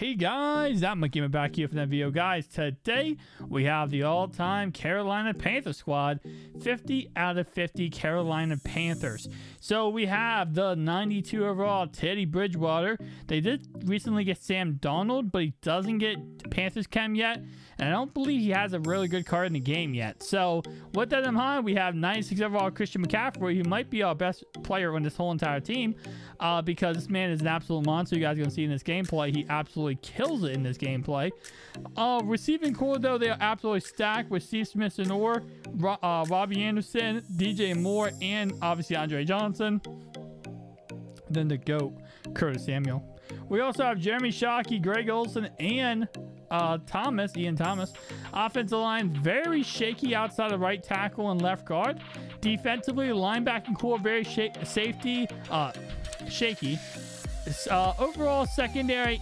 Hey guys, I'm McCaffrey back here for that video. Guys, today we have the all-time Carolina Panthers squad, 50 out of 50 Carolina Panthers. So we have the 92 overall Teddy Bridgewater. They did recently get Sam Darnold, but he doesn't get Panthers Chem yet, and I don't believe he has a really good card in the game yet. So with that in mind, we have 96 overall Christian McCaffrey, who might be our best player on this whole entire team, because this man is an absolute monster. You guys are going to see in this gameplay, he absolutely kills it in this gameplay. Receiving core, though, they are absolutely stacked with Steve Smith and Robbie Anderson, DJ Moore, and obviously Andre Johnson. Then the GOAT, Curtis Samuel. We also have Jeremy Shockey, Greg Olsen, and Ian Thomas. Offensive line, very shaky outside of right tackle and left guard. Defensively, linebacking core, very shaky. Overall, secondary,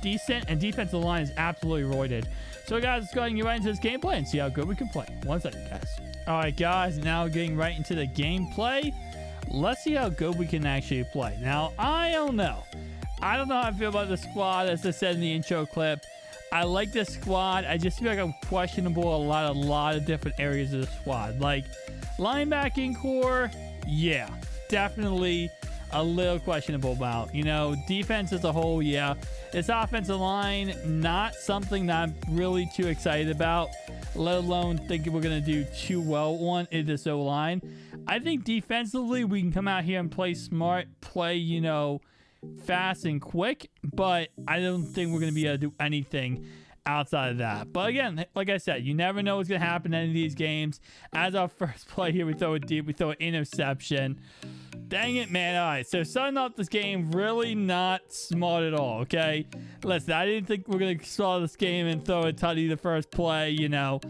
decent, and defensive line is absolutely roided. So, guys, let's go ahead and get right into this gameplay and see how good we can play. 1 second, guys. All right, guys, now getting right into the gameplay. Let's see how good we can actually play. Now, I don't know how I feel about the squad, as I said in the intro clip. I like this squad. I just feel like I'm questionable a lot of different areas of the squad. Like, linebacking core, yeah, definitely a little questionable about. You know, defense as a whole, yeah. This offensive line, not something that I'm really too excited about, let alone thinking we're going to do too well on in this O-line. I think defensively, we can come out here and play smart, play, you know, fast and quick, but I don't think we're going to be able to do anything outside of that. But again, like I said, you never know what's going to happen in any of these games. As our first play here, we throw it deep, we throw an interception. Dang it, man. All right, so starting off this game, really not smart at all, okay? Listen, I didn't think we're going to start this game and throw a tutty the first play, you know.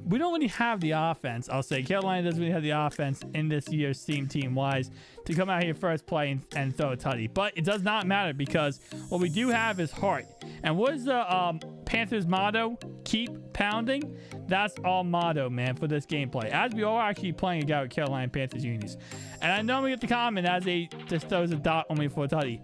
We don't really have the offense, I'll say. Carolina doesn't really have the offense in this year's team-wise to come out here first play and throw a tutty. But it does not matter, because what we do have is heart. And what is the Panthers motto? Keep pounding. That's our motto, man, for this gameplay, as we are actually playing a guy with Carolina Panthers unis. And I normally get the comment as they just throws a dot on me for a tutty.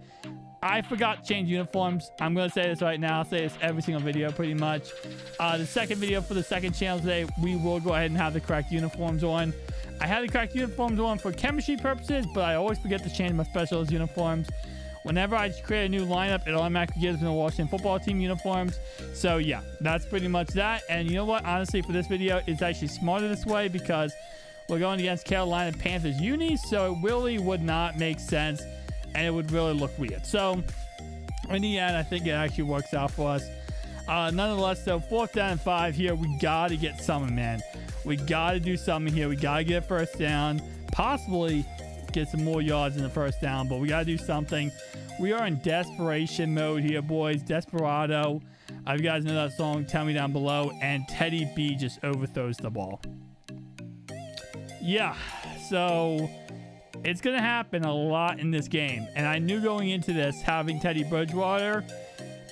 I forgot to change uniforms. I'm going to say this right now. I'll say this every single video pretty much. The second video for the second channel today, we will go ahead and have the correct uniforms on. I had the correct uniforms on for chemistry purposes, but I always forget to change my specialist uniforms. Whenever I create a new lineup, it automatically gives me the Washington football team uniforms. So yeah, that's pretty much that. And you know what? Honestly, for this video, it's actually smarter this way, because we're going against Carolina Panthers unis, so it really would not make sense, and it would really look weird. So in the end, I think it actually works out for us. Nonetheless, though, 4th down and 5 here. We got to get something, man. We got to do something here. We got to get first down, possibly get some more yards in the first down, but we got to do something. We are in desperation mode here, boys. Desperado. If you guys know that song, tell me down below. And Teddy B just overthrows the ball. Yeah, so it's going to happen a lot in this game. And I knew going into this, having Teddy Bridgewater,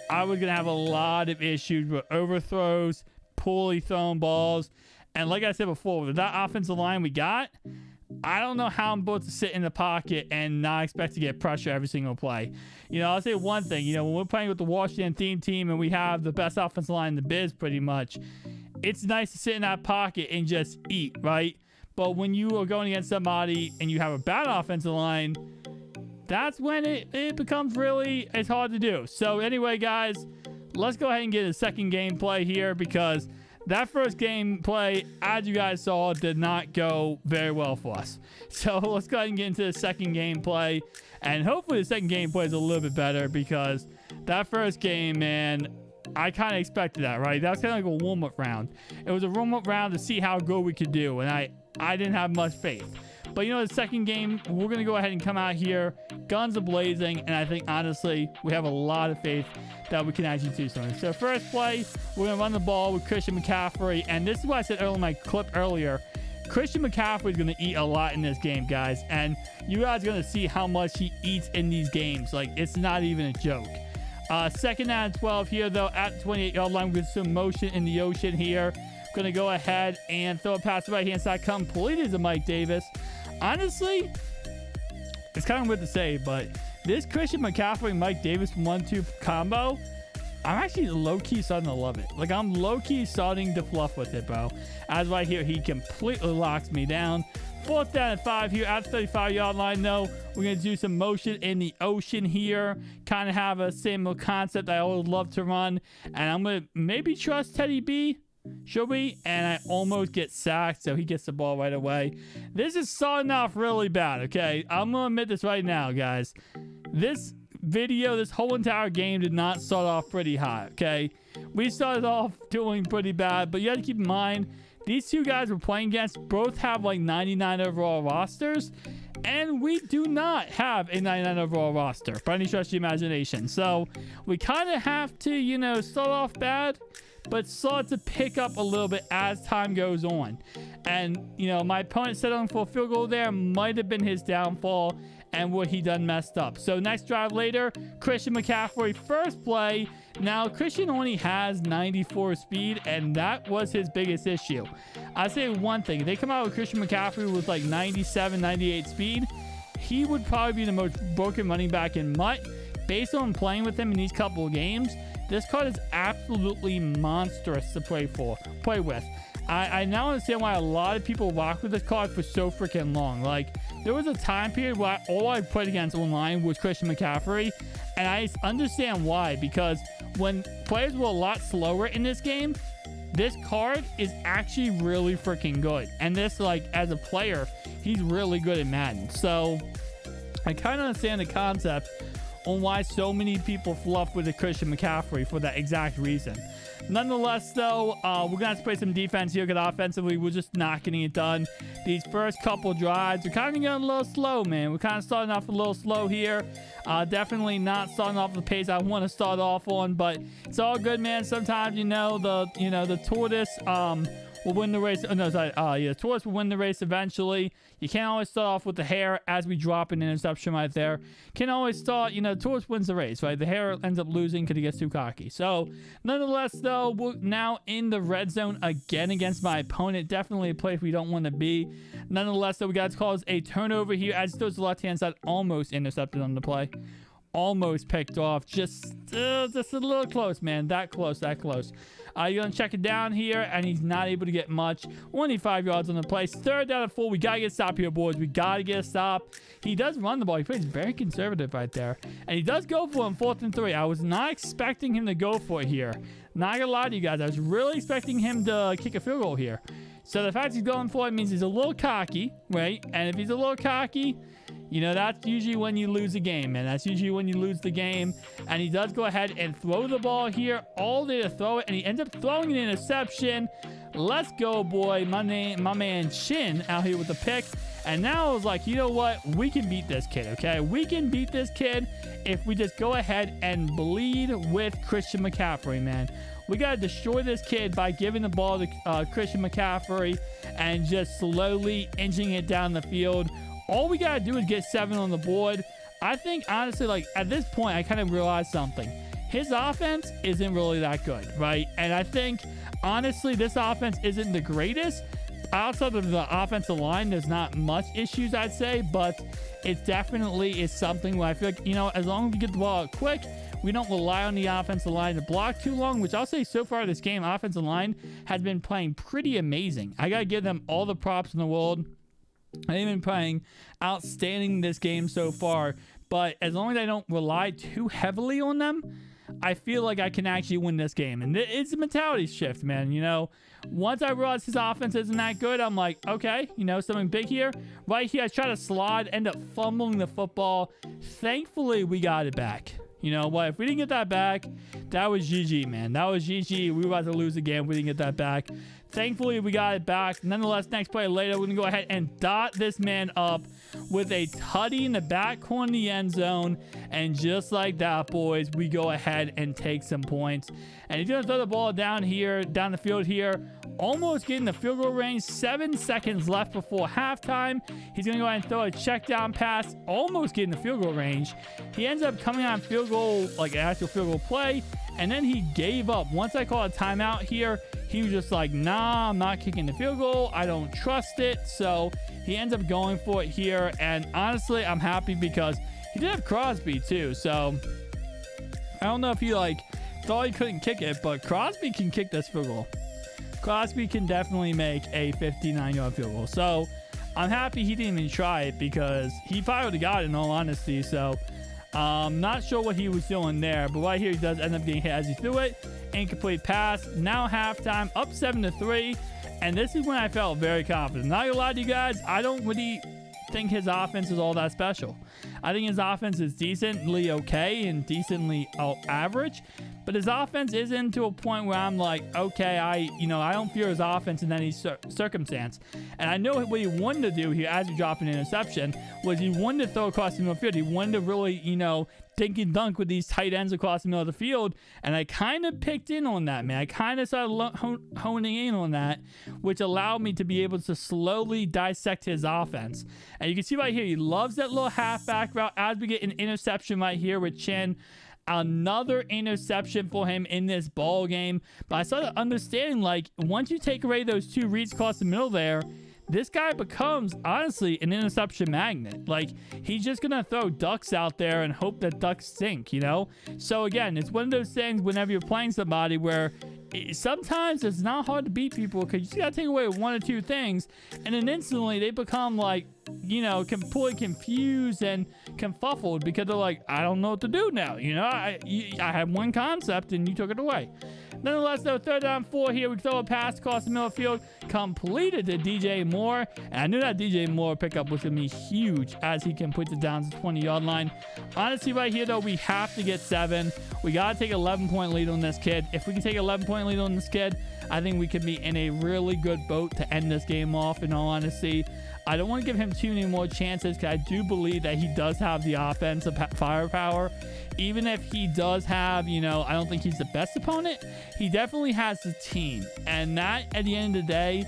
I was going to have a lot of issues with overthrows, poorly thrown balls. And like I said before, with that offensive line we got, I don't know how I'm supposed to sit in the pocket and not expect to get pressure every single play. You know, I'll say one thing. You know, when we're playing with the Washington theme team and we have the best offensive line in the biz pretty much, it's nice to sit in that pocket and just eat, right? But when you are going against somebody and you have a bad offensive line, that's when it becomes really, it's hard to do. So anyway, guys, let's go ahead and get a second gameplay here, because that first gameplay, as you guys saw, did not go very well for us. So let's go ahead and get into the second gameplay. And hopefully the second gameplay is a little bit better, because that first game, man, I kind of expected that, right? That was kind of like a warm-up round. It was a warm-up round to see how good we could do. And I didn't have much faith. But you know, the second game, we're going to go ahead and come out here, guns a-blazing, and I think, honestly, we have a lot of faith that we can actually do something. So first play, we're going to run the ball with Christian McCaffrey, and this is what I said earlier in my clip earlier. Christian McCaffrey is going to eat a lot in this game, guys, and you guys are going to see how much he eats in these games. Like, it's not even a joke. Second down and 12 here, though, at the 28-yard line with some motion in the ocean here. Going to go ahead and throw a pass to the right-hand side, completed to Mike Davis. Honestly, it's kind of weird to say, but this Christian McCaffrey, Mike Davis 1-2 combo I'm actually low-key starting to love it. Like, I'm low-key starting to fluff with it, bro. As right here, he completely locks me down. 4th down and 5 here at the 35-yard line, though. We're going to do some motion in the ocean here. Kind of have a similar concept I always love to run. And I'm going to maybe trust Teddy B. Should we? And I almost get sacked, so he gets the ball right away. This is starting off really bad, okay? I'm going to admit this right now, guys. This video, this whole entire game did not start off pretty hot, okay? We started off doing pretty bad, but you got to keep in mind, these two guys we're playing against both have like 99 overall rosters, and we do not have a 99 overall roster by any stretch of the imagination. So we kind of have to, you know, start off bad, but start to pick up a little bit as time goes on. And, you know, my opponent settling for a field goal there might have been his downfall and what he done messed up. So next drive later, Christian McCaffrey, first play. Now, Christian only has 94 speed, and that was his biggest issue. I say one thing. If they come out with Christian McCaffrey with like 97, 98 speed, he would probably be the most broken running back in MUT. Based on playing with him in these couple of games, this card is absolutely monstrous to play with. I now understand why a lot of people rock with this card for so freaking long. Like, there was a time period where all I played against online was Christian McCaffrey, and I understand why, because when players were a lot slower in this game, this card is actually really freaking good. And this, like, as a player, he's really good at Madden. So I kind of understand the concept on why so many people fluff with the Christian McCaffrey for that exact reason. Nonetheless, though, we're going to have to play some defense here, because offensively, we're just not getting it done. These first couple drives, we're kind of getting a little slow, man. We're kind of starting off a little slow here. Definitely not starting off the pace I want to start off on, but it's all good, man. Sometimes, the tortoise will win the race. Oh, no, sorry. The tortoise will win the race eventually. You can't always start off with the hare as we drop an interception right there. Can always start, the tortoise wins the race, right? The hare ends up losing because he gets too cocky. So, nonetheless, though, we're now in the red zone again against my opponent. Definitely a place we don't want to be. Nonetheless, though, we got to cause a turnover here as he goes to the left-hand side, almost intercepted on the play. Almost picked off. Just a little close, man. That close. You're going to check it down here, and he's not able to get much. Only 5 yards on the play. 3rd down and 4. We got to get a stop here, boys. We got to get a stop. He does run the ball. He plays very conservative right there. And he does go for him 4th and 3. I was not expecting him to go for it here. Not going to lie to you guys. I was really expecting him to kick a field goal here. So the fact he's going for it means he's a little cocky, right? And if he's a little cocky, that's usually when you lose a game, man. That's usually when you lose the game. And he does go ahead and throw the ball here all day to throw it. And he ends up throwing an interception. Let's go, boy. My man Shin out here with the pick. And now I was like, you know what? We can beat this kid, okay? We can beat this kid if we just go ahead and bleed with Christian McCaffrey, man. We got to destroy this kid by giving the ball to Christian McCaffrey and just slowly inching it down the field. All we got to do is get 7 on the board. I think, honestly, like, at this point, I kind of realized something. His offense isn't really that good, right? And I think, honestly, this offense isn't the greatest. Outside of the offensive line, there's not much issues, I'd say, but it definitely is something where I feel like, as long as we get the ball out quick, we don't rely on the offensive line to block too long, which I'll say so far this game, offensive line has been playing pretty amazing. I got to give them all the props in the world. They've been playing outstanding this game so far, but as long as I don't rely too heavily on them, I feel like I can actually win this game. And it's a mentality shift, man. Once I realized his offense isn't that good, I'm like, okay, something big here. Right here, I try to slide, end up fumbling the football. Thankfully, we got it back. You know what? If we didn't get that back, that was GG, man. That was GG. We were about to lose the game. We didn't get that back. Thankfully, we got it back. Nonetheless, next play later, we're going to go ahead and dot this man up with a tutty in the back corner of the end zone. And just like that, boys, we go ahead and take some points. And he's going to throw the ball down the field here. Almost getting the field goal range. 7 seconds left before halftime. He's going to go ahead and throw a check down pass. Almost getting the field goal range. He ends up coming on field goal, like an actual field goal play. And then he gave up. Once I called a timeout here, he was just like, nah, I'm not kicking the field goal. I don't trust it. So he ends up going for it here. And honestly, I'm happy because he did have Crosby too. So I don't know if he thought he couldn't kick it, but Crosby can kick this field goal. Crosby can definitely make a 59-yard field goal. So I'm happy he didn't even try it because he probably would have got it in all honesty. So not sure what he was doing there, but right here he does end up getting hit as he threw it. Incomplete pass. Now halftime, up 7-3. And this is when I felt very confident. Not gonna lie to you guys, I don't really think his offense is all that special. I think his offense is decently okay and decently average, but his offense isn't to a point where I'm like, okay, I don't fear his offense in any circumstance. And I know what he wanted to do here as he dropped an interception was he wanted to throw across the middle of the field. He wanted to really, dink and dunk with these tight ends across the middle of the field, and I kind of picked in on that, man. I kind of started honing in on that, which allowed me to be able to slowly dissect his offense. And you can see right here, he loves that little halfback route as we get an interception right here with Chem. Another interception for him in this ball game. But I started understanding, like, once you take away those two reads across the middle there, this guy becomes, honestly, an interception magnet. Like, he's just going to throw ducks out there and hope that ducks sink, So, again, it's one of those things whenever you're playing somebody where sometimes it's not hard to beat people because you just got to take away one or two things, and then instantly they become, like, completely confused and confuffled because they're like, I don't know what to do now. I had one concept and you took it away. Nonetheless, though, 3rd down 4 here. We throw a pass across the middle of the field, completed to DJ Moore. And I knew that DJ Moore pickup was going to be huge as he completes it down to the 20-yard line. Honestly, right here, though, we have to get 7. We got to take 11-point lead on this kid. If we can take 11-point lead on this kid, I think we could be in a really good boat to end this game off, in all honesty. I don't want to give him too many more chances because I do believe that he does have the offensive firepower. Even if he does have, I don't think he's the best opponent, he definitely has the team. And that, at the end of the day,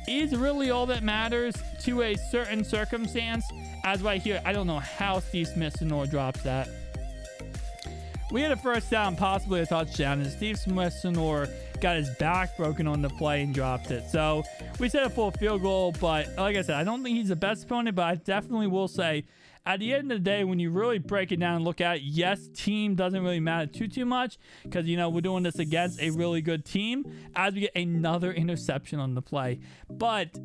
is really all that matters to a certain circumstance. As right here, I don't know how Steve Smith-Sonor drops that. We had a first down, possibly a touchdown, and Steve Smith-Sonor got his back broken on the play and dropped it. So we set up for a field goal, but like I said, I don't think he's the best opponent, but I definitely will say at the end of the day, when you really break it down and look at it, yes, team doesn't really matter too much because, we're doing this against a really good team as we get another interception on the play. But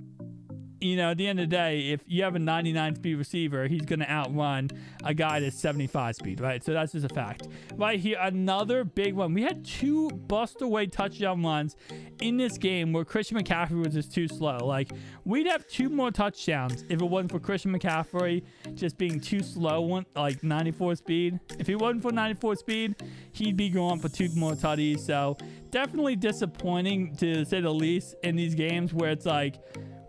at the end of the day, if you have a 99 speed receiver, he's going to outrun a guy that's 75 speed, right? So that's just a fact. Right here, another big one. We had 2 bust-away touchdown runs in this game where Christian McCaffrey was just too slow. Like, we'd have 2 more touchdowns if it wasn't for Christian McCaffrey just being too slow, like 94 speed. If he wasn't for 94 speed, he'd be going for 2 more tutties. So definitely disappointing, to say the least, in these games where it's like,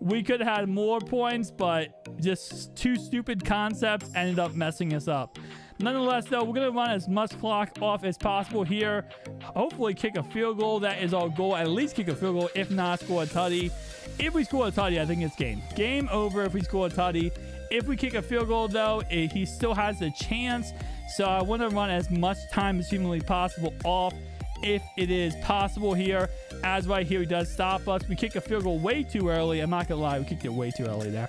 we could have had more points, but just 2 stupid concepts ended up messing us up. Nonetheless, though, we're going to run as much clock off as possible here. Hopefully kick a field goal. That is our goal. At least kick a field goal, if not score a tutty. If we score a tutty, I think it's game. Game over if we score a tutty. If we kick a field goal, though, he still has a chance. So I want to run as much time as humanly possible off if it is possible here. As right here, he does stop us. We kick a field goal way too early. I'm not gonna lie, we kicked it way too early there.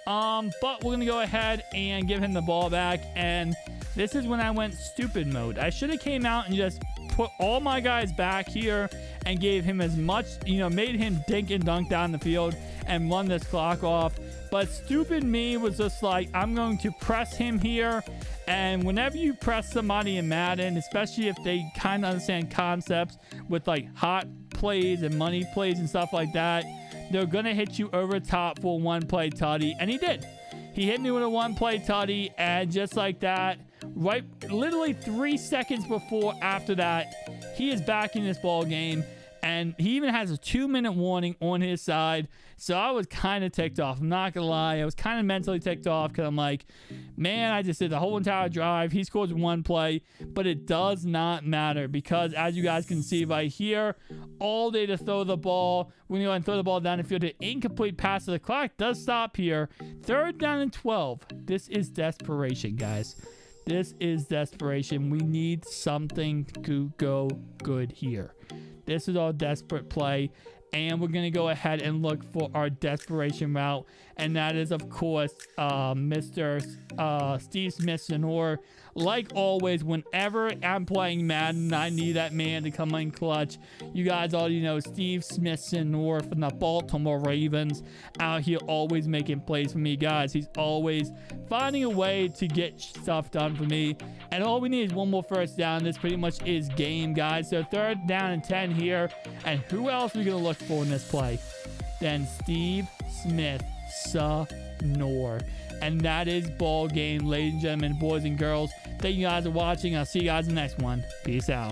But we're gonna go ahead and give him the ball back, and this is when I went stupid mode. I should have came out and just put all my guys back here and gave him as much, made him dink and dunk down the field and run this clock off. But stupid me was just like, I'm going to press him here. And whenever you press somebody in Madden, especially if they kind of understand concepts with like hot plays and money plays and stuff like that, they're going to hit you over top for a 1-play tutty. And he did. He hit me with a 1-play tutty, and just like that, right, literally 3 seconds after that, he is back in this ball game. And he even has a 2-minute warning on his side. So I was kind of ticked off. I'm not going to lie. I was kind of mentally ticked off because I'm like, man, I just did the whole entire drive. He scores 1 play. But it does not matter because, as you guys can see right here, all day to throw the ball. When you go and throw the ball down the field, an incomplete pass to the clock does stop here. 3rd down and 12. This is desperation, guys. This is desperation. We need something to go good here. This is our desperate play, and we're going to go ahead and look for our desperation route. and that is, of course, Mr. Steve Smith-Senior. Like always, whenever I'm playing Madden, I need that man to come in clutch. You guys already know Steve Smith-Senior from the Baltimore Ravens, out here always making plays for me, guys. He's always finding a way to get stuff done for me. And all we need is one more first down. This pretty much is game, guys. So 3rd down and 10 here. And who else are we going to look for in this play? Then Steve Smith-Senior. And that is ball game, ladies and gentlemen, boys and girls. Thank you guys for watching. I'll see you guys in the next one. Peace out.